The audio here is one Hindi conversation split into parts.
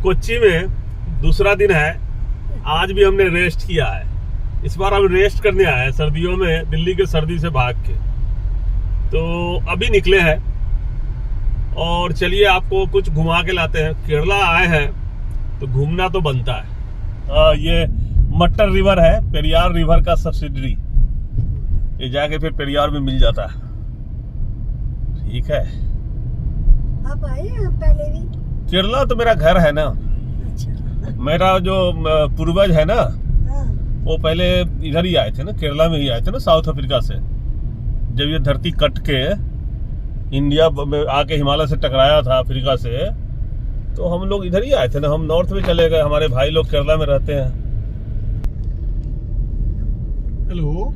कोच्चि में दूसरा दिन है। आज भी हमने रेस्ट किया है। इस बार हम रेस्ट करने आए हैं सर्दियों में, दिल्ली के सर्दी से भाग के। तो अभी निकले हैं और चलिए आपको कुछ घुमा के लाते हैं। केरला आए हैं तो घूमना तो बनता है। ये मट्टर रिवर है, पेरियार रिवर का सब्सिडरी। ये जाके फिर पेरियार में मिल जाता है। ठीक है, आप आए हैं पहले भी? केरला तो मेरा घर है ना। अच्छा। मेरा जो पूर्वज है ना, हाँ। वो पहले इधर ही आए थे ना, केरला में ही आए थे ना, साउथ अफ्रीका से। जब ये धरती कट के इंडिया में आके हिमालय से टकराया था अफ्रीका से, तो हम लोग इधर ही आए थे ना। हम नॉर्थ में चले गए, हमारे भाई लोग केरला में रहते हैं। हेलो,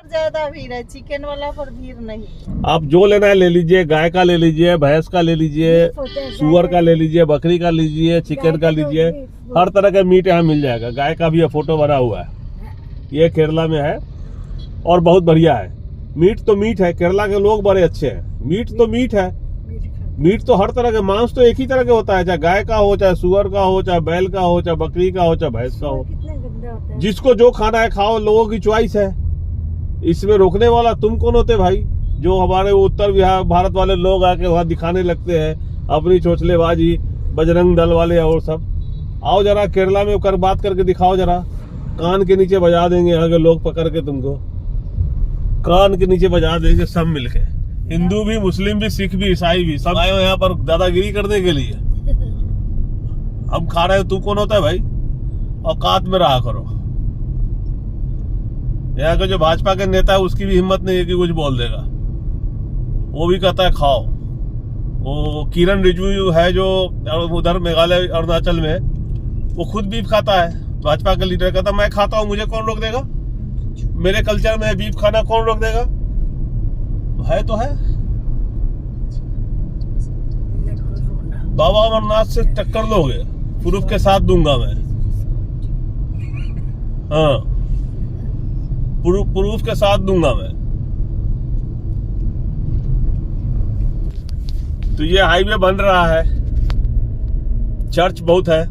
ज्यादा भीड़ है, चिकन वाला पर भीड़ नहीं। आप जो लेना है ले लीजिए। गाय का ले लीजिए, भैंस का ले लीजिए, सुअर का ले लीजिए, बकरी का लीजिए, चिकन का लीजिए। हर तरह का मीट यहाँ मिल जाएगा। गाय का भी ये फोटो बना हुआ है। ये केरला में है और बहुत बढ़िया है। मीट तो मीट है, केरला के लोग बड़े अच्छे हैं। मीट तो मीट है, मीट तो हर तरह के। मांस तो एक ही तरह के होता है, चाहे गाय का हो, चाहे सुअर का हो, चाहे बैल का हो, चाहे बकरी का हो, चाहे भैंस का हो। जिसको जो खाना है खाओ, लोगों की च्वाइस है। इसमें रोकने वाला तुम कौन होते भाई? जो हमारे उत्तर बिहार भारत वाले लोग आके वहाँ दिखाने लगते हैं अपनी चोचलेबाजी, बजरंग दल वाले और सब। आओ जरा केरला में कर बात करके दिखाओ जरा। कान के नीचे बजा देंगे यहाँ के लोग पकड़ के तुमको, कान के नीचे बजा देंगे सब मिलके। हिंदू भी, मुस्लिम भी, सिख भी, ईसाई भी, सब आए हो यहाँ पर दादागिरी करने के लिए। हम खा रहे हैं, तू कौन होता है भाई? औकात में रहा करो। यहाँ का जो भाजपा के नेता है उसकी भी हिम्मत नहीं है कि कुछ बोल देगा। वो भी कहता है खाओ। वो किरण रिजिजू है जो उधर मेघालय अरुणाचल में, वो खुद बीफ खाता है। भाजपा का लीडर कहता मैं खाता हूँ, मुझे कौन रोक देगा? मेरे कल्चर में बीफ खाना कौन रोक देगा? है तो है। बाबा अमरनाथ से टक्कर लोगे, प्रूफ के साथ दूंगा मैं। हाँ, प्रूफ के साथ दूंगा मैं। तो ये हाईवे बन रहा है, चर्च बहुत है,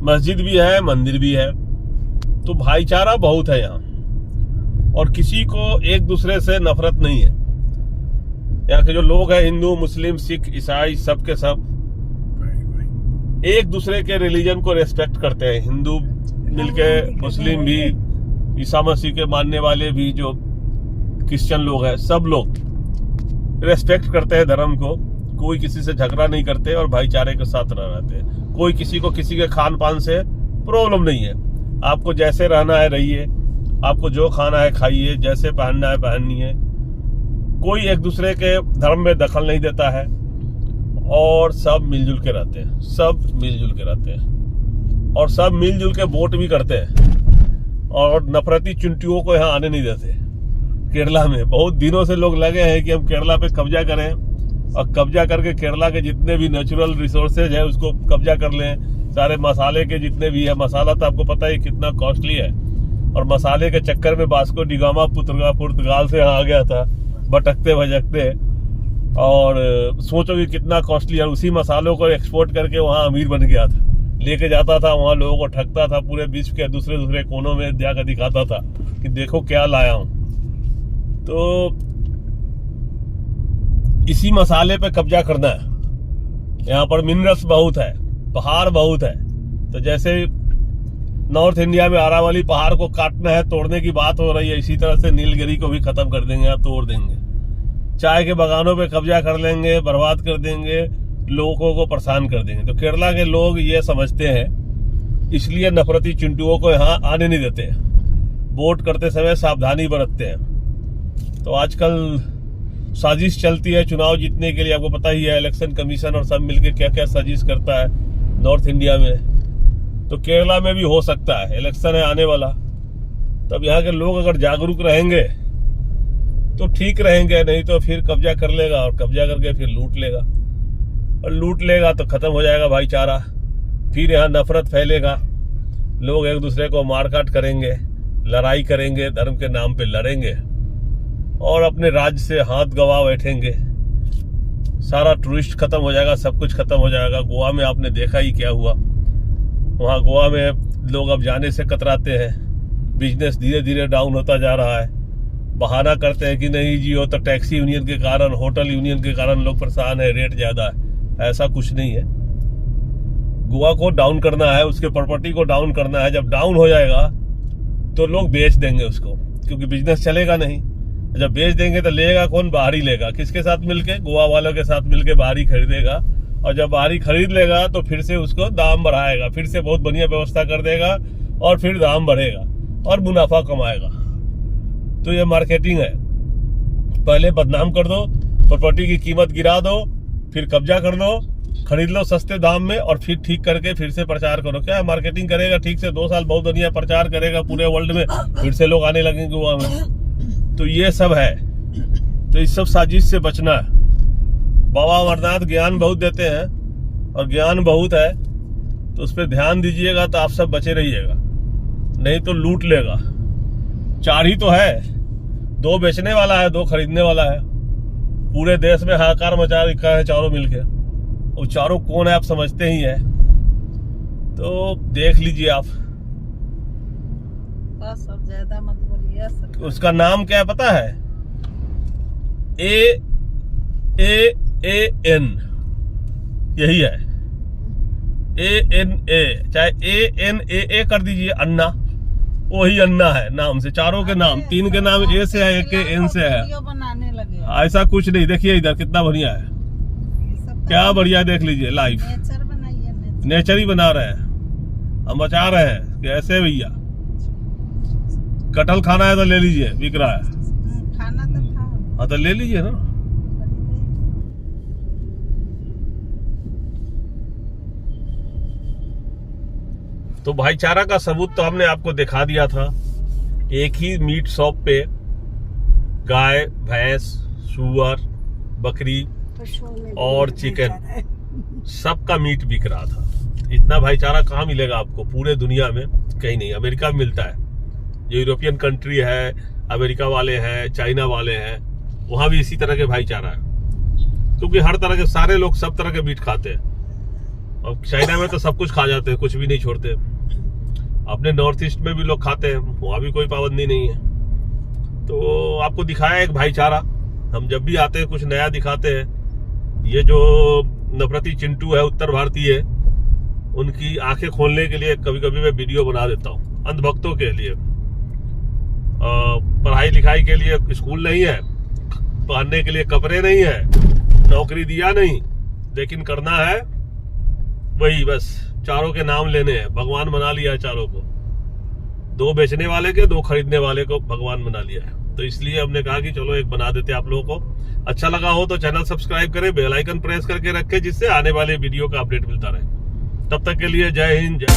मस्जिद भी है, मंदिर भी है। तो भाईचारा बहुत है यहाँ और किसी को एक दूसरे से नफरत नहीं है। यहाँ के जो लोग हैं, हिंदू, मुस्लिम, सिख, ईसाई, सब के सब एक दूसरे के रिलीजन को रेस्पेक्ट करते हैं। हिंदू मिलके, मुस्लिम भी, ईसा मसीह के मानने वाले भी, जो क्रिश्चियन लोग हैं, सब लोग रेस्पेक्ट करते हैं धर्म को। कोई किसी से झगड़ा नहीं करते और भाईचारे के साथ रहते हैं। कोई किसी को किसी के खान पान से प्रॉब्लम नहीं है। आपको जैसे रहना है रहिए, आपको जो खाना है खाइए, जैसे पहनना है पहनिए। कोई एक दूसरे के धर्म में दखल नहीं देता है और सब मिलजुल के रहते हैं। सब मिलजुल के रहते हैं और सब मिलजुल के वोट भी करते हैं और नफरती चुनटियों को यहाँ आने नहीं देते। केरला में बहुत दिनों से लोग लगे हैं कि हम केरला पे कब्जा करें और कब्जा करके केरला के जितने भी नेचुरल रिसोर्सेज है उसको कब्जा कर लें। सारे मसाले के जितने भी है, मसाला तो आपको पता है कितना कॉस्टली है। और मसाले के चक्कर में वास्को डी गामा पुर्तगाल से यहाँ आ गया था भटकते भटकते। और सोचो कि कितना कॉस्टली, और उसी मसालों को एक्सपोर्ट करके वहाँ अमीर बन गया था। लेके जाता था वहाँ, लोगों को ठगता था, पूरे विश्व के दूसरे कोनों में जाकर दिखाता था कि देखो क्या लाया हूँ। तो इसी मसाले पे कब्जा करना है। यहाँ पर मिनरल्स बहुत है, पहाड़ बहुत है। तो जैसे नॉर्थ इंडिया में अरावली पहाड़ को काटना है, तोड़ने की बात हो रही है, इसी तरह से नीलगिरी को भी खत्म कर देंगे या तोड़ देंगे। चाय के बागानों पे कब्जा कर लेंगे, बर्बाद कर देंगे, लोगों को परेशान कर देंगे। तो केरला के लोग ये समझते हैं, इसलिए नफरती चिंटुओं को यहाँ आने नहीं देते। वोट करते समय सावधानी बरतते हैं। तो आजकल साजिश चलती है चुनाव जीतने के लिए, आपको पता ही है। इलेक्शन कमीशन और सब मिलके क्या क्या साजिश करता है नॉर्थ इंडिया में। तो केरला में भी हो सकता है, इलेक्शन है आने वाला। तब यहाँ के लोग अगर जागरूक रहेंगे तो ठीक रहेंगे, नहीं तो फिर कब्जा कर लेगा और कब्जा करके फिर लूट लेगा। और लूट लेगा तो खत्म हो जाएगा भाईचारा। फिर यहाँ नफरत फैलेगा, लोग एक दूसरे को मारकाट करेंगे, लड़ाई करेंगे, धर्म के नाम पे लड़ेंगे और अपने राज्य से हाथ गवा बैठेंगे। सारा टूरिस्ट खत्म हो जाएगा, सब कुछ खत्म हो जाएगा। गोवा में आपने देखा ही क्या हुआ। वहाँ गोवा में लोग अब जाने से कतराते हैं, बिजनेस धीरे धीरे डाउन होता जा रहा है। बहाना करते हैं कि नहीं जी वो तो टैक्सी यूनियन के कारण, होटल यूनियन के कारण लोग परेशान है, रेट ज़्यादा है। ऐसा कुछ नहीं है। गोवा को डाउन करना है, उसके प्रॉपर्टी को डाउन करना है। जब डाउन हो जाएगा तो लोग बेच देंगे उसको, क्योंकि बिजनेस चलेगा नहीं। जब बेच देंगे तो लेगा कौन? बाहरी लेगा। किसके साथ मिलके? गोवा वालों के साथ मिलके बाहरी खरीदेगा। और जब बाहरी खरीद लेगा तो फिर से उसको दाम बढ़ाएगा, फिर से बहुत बढ़िया व्यवस्था कर देगा और फिर दाम बढ़ेगा और मुनाफा कमाएगा। तो ये मार्केटिंग है। पहले बदनाम कर दो, प्रॉपर्टी की कीमत गिरा दो, फिर कब्जा कर दो, खरीद लो सस्ते दाम में और फिर ठीक करके फिर से प्रचार करो। क्या है? मार्केटिंग करेगा ठीक से 2 साल बहुत बढ़िया प्रचार करेगा पूरे वर्ल्ड में, फिर से लोग आने लगेंगे गोवा में। तो ये सब है। तो इस सब साजिश से बचना है। बाबा अमरनाथ ज्ञान बहुत देते हैं और ज्ञान बहुत है, तो उस पर ध्यान दीजिएगा तो आप सब बचे रहिएगा, नहीं तो लूट लेगा। 4 ही तो है, 2 बेचने वाला है, 2 खरीदने वाला है। पूरे देश में हाहाकार मचा रखा है चारों मिलके। वो चारों कौन है आप समझते ही है, तो देख लीजिए आप। बस अब ज्यादा मत बोलिए सर। उसका नाम क्या है पता है? AAN, यही है। ANA, चाहे ANAA कर दीजिए, अन्ना, वही अन्ना है नाम से। चारों के नाम, 3 के नाम A से है, 1 के N से है। वीडियो बनाने लगे। ऐसा कुछ नहीं। देखिए इधर कितना बढ़िया है, क्या बढ़िया। देख लीजिए लाइव नेचर बनाइए। नेचर ही बना रहे हैं, हम बचा रहे हैं। कैसे भैया? कटहल खाना है तो ले लीजिए, बिक रहा है। खाना तो था। हाँ तो ले लीजिए ना। तो भाईचारा का सबूत तो हमने आपको दिखा दिया था। एक ही मीट शॉप पे गाय, भैंस, सुअर, बकरी और चिकन, सबका मीट बिक रहा था। इतना भाईचारा कहाँ मिलेगा आपको? पूरे दुनिया में कहीं नहीं। अमेरिका में मिलता है, जो यूरोपियन कंट्री है, अमेरिका वाले हैं, चाइना वाले हैं, वहां भी इसी तरह के भाईचारा है। क्योंकि हर तरह के सारे लोग सब तरह के मीट खाते हैं। और चाइना में तो सब कुछ खा जाते हैं, कुछ भी नहीं छोड़ते। अपने नॉर्थ ईस्ट में भी लोग खाते हैं, वहां भी कोई पाबंदी नहीं है। तो आपको दिखाया एक भाईचारा। हम जब भी आते हैं कुछ नया दिखाते हैं। ये जो नफरती चिंटू है उत्तर भारतीय, उनकी आंखें खोलने के लिए कभी कभी मैं वीडियो बना देता हूँ। अंधभक्तों के लिए, पढ़ाई लिखाई के लिए स्कूल नहीं है, पहनने के लिए कपड़े नहीं है, नौकरी दिया नहीं, लेकिन करना है वही बस चारों के नाम लेने हैं। भगवान बना लिया है चारों को, 2 बेचने वाले के, 2 खरीदने वाले को भगवान बना लिया है। तो इसलिए हमने कहा कि चलो एक बना देते आप लोगों को। अच्छा लगा हो तो चैनल सब्सक्राइब करें, बेल आइकन प्रेस करके रखें, जिससे आने वाले वीडियो का अपडेट मिलता रहे। तब तक के लिए जय हिंद, जय